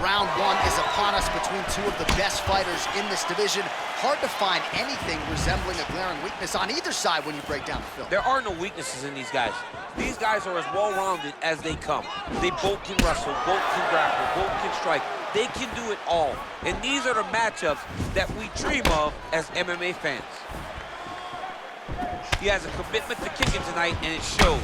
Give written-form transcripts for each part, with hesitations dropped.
Round one is upon us between two of the best fighters in this division. Hard to find anything resembling a glaring weakness on either side when you break down the film. There are no weaknesses in these guys. These guys are as well-rounded as they come. They both can wrestle, both can grapple, both can strike. They can do it all. And these are the matchups that we dream of as MMA fans. He has a commitment to kicking tonight, and it shows.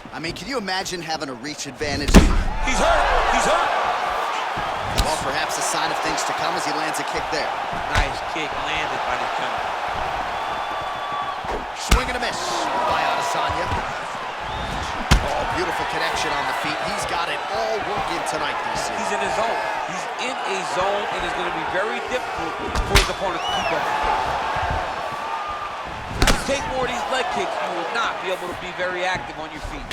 I mean, can you imagine having a reach advantage? He's hurt! He's hurt! Well, perhaps a sign of things to come as he lands a kick there. Nice kick landed by the counter. Swing and a miss by Adesanya. Oh, beautiful connection on the feet. He's got it all working tonight, DC. He's in his zone. He's in a zone, and it's going to be very difficult for his opponent to keep up. If you take more of these leg kicks, you will not be able to be very active on your feet.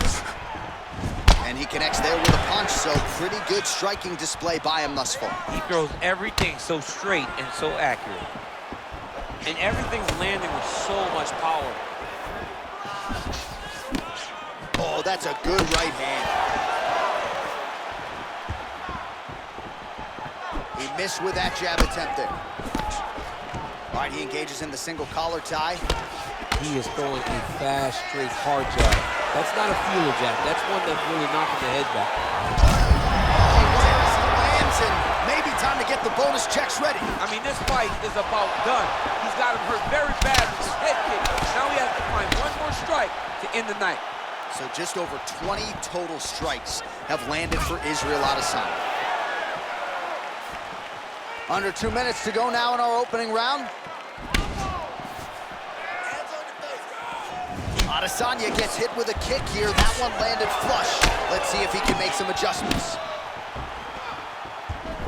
And he connects there with a punch, so pretty good striking display by him thus far. He throws everything so straight and so accurate. And everything's landing with so much power. Oh, that's a good right hand. He missed with that jab attempt there. All right, he engages in the single collar tie. He is throwing a fast, straight, hard jab. That's not a feeler jab. That's one that's really knocking the head back. Lands, and maybe time to get the bonus checks ready. I mean, this fight is about done. He's got him hurt very bad with his head kick. Now he has to find one more strike to end the night. So just over 20 total strikes have landed for Israel Adesanya. Under 2 minutes to go now in our opening round. Adesanya gets hit with a kick here. That one landed flush. Let's see if he can make some adjustments.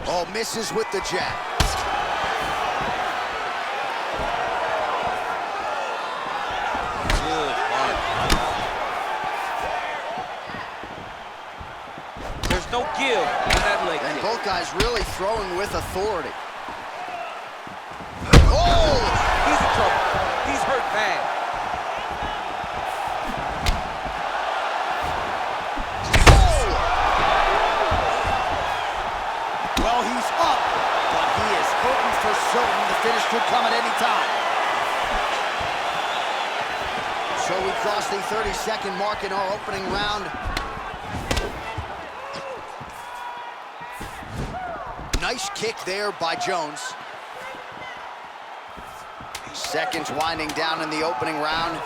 Oh, misses with the jab. Good punch. There's no give in that leg And kick. both guys really throwing with authority. Oh! He's in trouble. He's hurt bad. Well, he's up, but he is hoping for certain the finish could come at any time. So we crossed the 30-second mark in our opening round. Nice kick there by Jones. Seconds winding down in the opening round.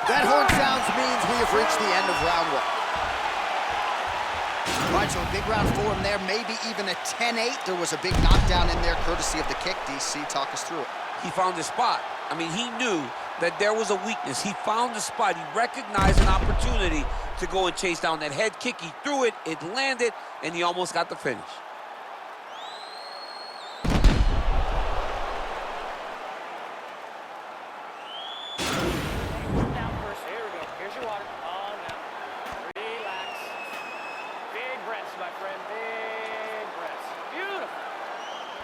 That horn sounds means we have reached the end of round one. All right, so a big round for him there, maybe even a 10-8. There was a big knockdown in there, courtesy of the kick. DC, talk us through it. He found his spot. I mean, he knew that there was a weakness. He found the spot. He recognized an opportunity to go and chase down that head kick. He threw it, it landed, and he almost got the finish.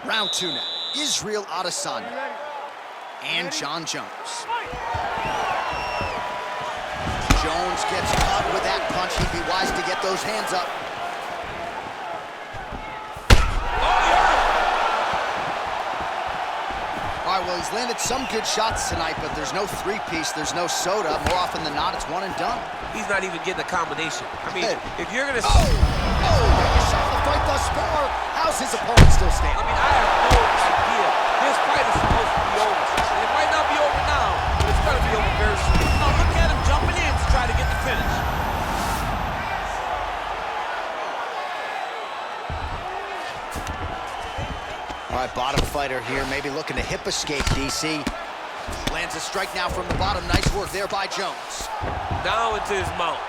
Round two now. Israel Adesanya and Jones. Jones gets caught with that punch. He'd be wise to get those hands up. All right, well, he's landed some good shots tonight, but there's no three-piece, there's no soda. More often than not, it's one and done. He's not even getting a combination. I mean, if you're going to... You saw the fight thus far. How's his opponent still standing? I mean, I have no idea. This fight is supposed to be over. It might not be over now, but it's going to be over very soon. Now look at him jumping in to try to get the finish. All right, bottom fighter here, maybe looking to hip escape, DC. Lands a strike now from the bottom. Nice work there by Jones. Now into his mount.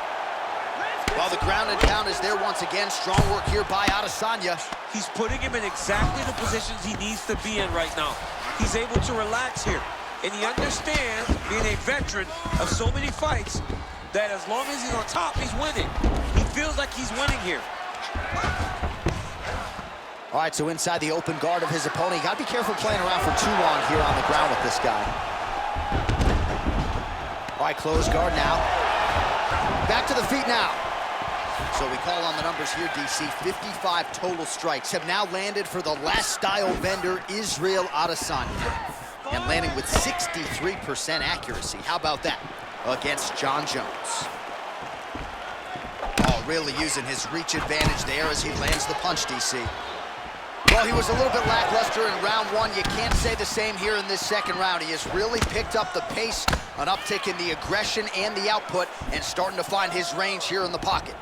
Well, the ground and pound is there once again. Strong work here by Adesanya. He's putting him in exactly the positions he needs to be in right now. He's able to relax here. And he understands, being a veteran of so many fights, that as long as he's on top, he's winning. He feels like he's winning here. All right, so inside the open guard of his opponent. You got to be careful playing around for too long here on the ground with this guy. All All right, close guard now. Back to the feet now. So we call on the numbers here, DC. 55 total strikes have now landed for the last style bender, Исраэль Adesanya. And landing with 63% accuracy. How about that against Jones? Oh, really using his reach advantage there as he lands the punch, DC. Well, he was a little bit lackluster in round one. You can't say the same here in this second round. He has really picked up the pace, an uptick in the aggression and the output, and starting to find his range here in the pocket.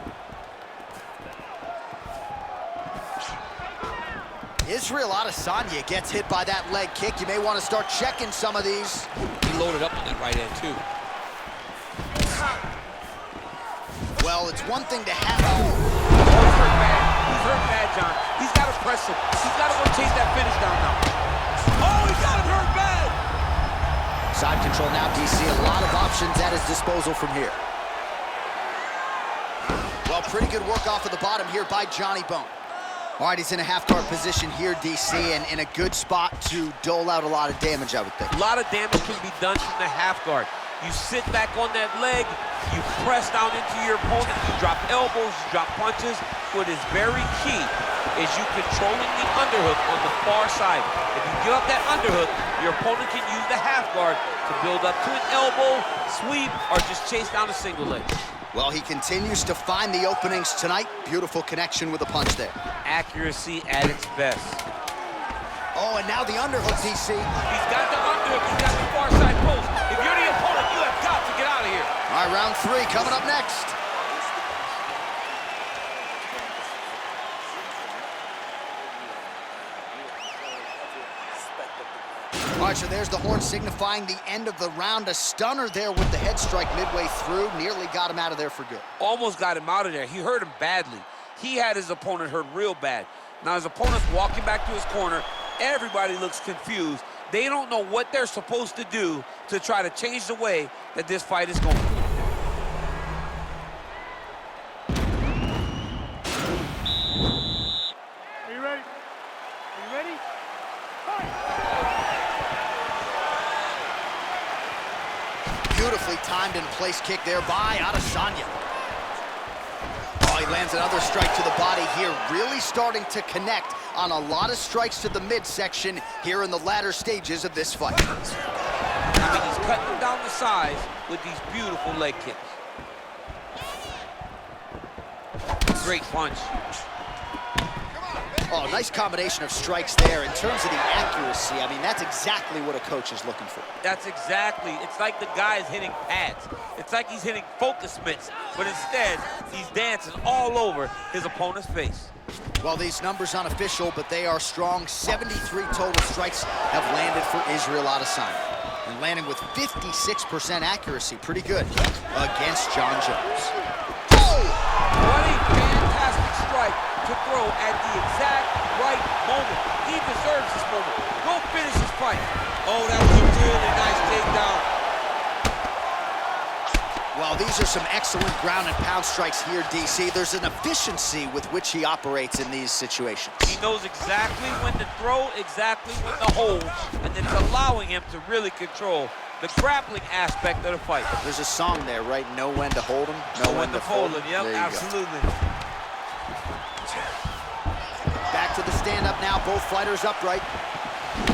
Исраэль Adesanya gets hit by that leg kick. You may want to start checking some of these. He loaded up on that right hand, too. Well, it's one thing to have... He's hurt bad. He's hurt bad, John. He's got to press him. He's got to go chase that finish down now. Oh, he got him hurt bad! Side control now, DC. A lot of options at his disposal from here. Well, pretty good work off of the bottom here by Johnny Bone. All right, he's in a half-guard position here, DC, and in a good spot to dole out a lot of damage, I would think. A lot of damage can be done from the half-guard. You sit back on that leg, you press down into your opponent, you drop elbows, you drop punches. What is very key is you controlling the underhook on the far side. If you give up that underhook, your opponent can use the half-guard to build up to an elbow, sweep, or just chase down a single leg. Well, he continues to find the openings tonight. Beautiful connection with a punch there. Accuracy at its best. Oh, and now the underhook, DC. He's got the underhook, he's got the far side post. If you're the opponent, you have got to get out of here. All right, round three coming up next. All right, so there's the horn signifying the end of the round. A stunner there with the head strike midway through. Nearly got him out of there for good. Almost got him out of there. He hurt him badly. He had his opponent hurt real bad. Now his opponent's walking back to his corner. Everybody looks confused. They don't know what they're supposed to do to try to change the way that this fight is going. Are you ready? Are you ready? Beautifully timed and placed kick there by Adesanya. Oh, he lands another strike to the body here, really starting to connect on a lot of strikes to the midsection here in the latter stages of this fight. I mean, he's cutting down the size with these beautiful leg kicks. Great punch. Oh, nice combination of strikes there. In terms of the accuracy, I mean, that's exactly what a coach is looking for. That's exactly. It's like the guy is hitting pads. It's like he's hitting focus mitts, but instead, he's dancing all over his opponent's face. Well, these numbers unofficial, but they are strong. 73 total strikes have landed for Исраэль Adesanya. And landing with 56% accuracy. Pretty good against Jones. Oh! What a fantastic strike to throw at the exact right moment. He deserves this moment. Go finish his fight. Oh, that was a really nice takedown. Well, these are some excellent ground and pound strikes here, DC. There's an efficiency with which he operates in these situations. He knows exactly when to throw, exactly when to hold, and it's allowing him to really control the grappling aspect of the fight. There's a song there, right? Know when to hold him, know when to fold him. Yep, absolutely. Back to the stand-up now, both fighters upright.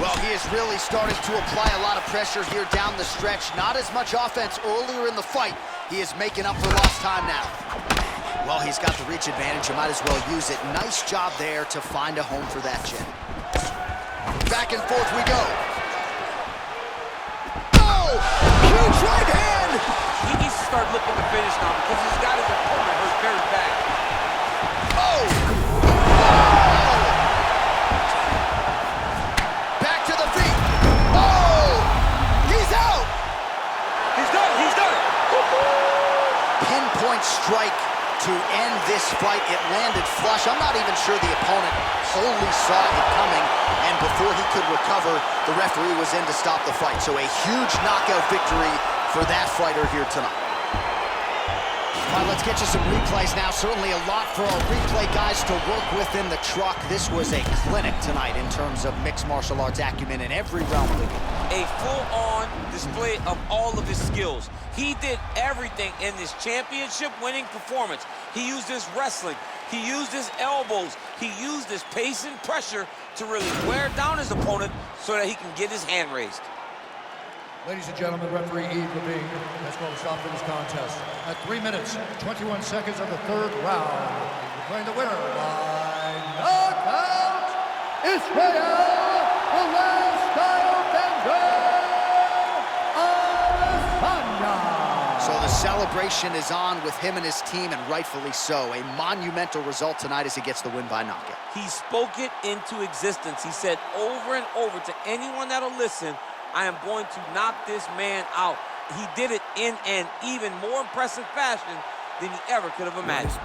Well, he is really starting to apply a lot of pressure here down the stretch. Not as much offense earlier in the fight. He is making up for lost time now. Well, he's got the reach advantage. You might as well use it. Nice job there to find a home for that jab. Back and forth we go. Oh! Huge right hand! He needs to start looking to finish now because he's got his opponent hurt very bad. Oh! Back to the feet. Oh! He's out! He's done, he's done! Pinpoint strike to end this fight. It landed flush. I'm not even sure the opponent wholly saw it coming, and before he could recover, the referee was in to stop the fight. So a huge knockout victory for that fighter here tonight. All right, let's get you some replays now. Certainly a lot for our replay guys to work with in the truck. This was a clinic tonight in terms of mixed martial arts acumen in every realm. A full-on display of all of his skills. He did everything in this championship-winning performance. He used his wrestling. He used his elbows. He used his pace and pressure to really wear down his opponent so that he can get his hand raised. Ladies and gentlemen, referee Yves Levine has called a stop to this contest at 3 minutes, 21 seconds of the third round. Declaring the winner by knockout, Исраэль, the last style bender, Adesanya. So the celebration is on with him and his team, and rightfully so. A monumental result tonight as he gets the win by knockout. He spoke it into existence. He said over and over to anyone that'll listen, I am going to knock this man out. He did it in an even more impressive fashion than he ever could have imagined.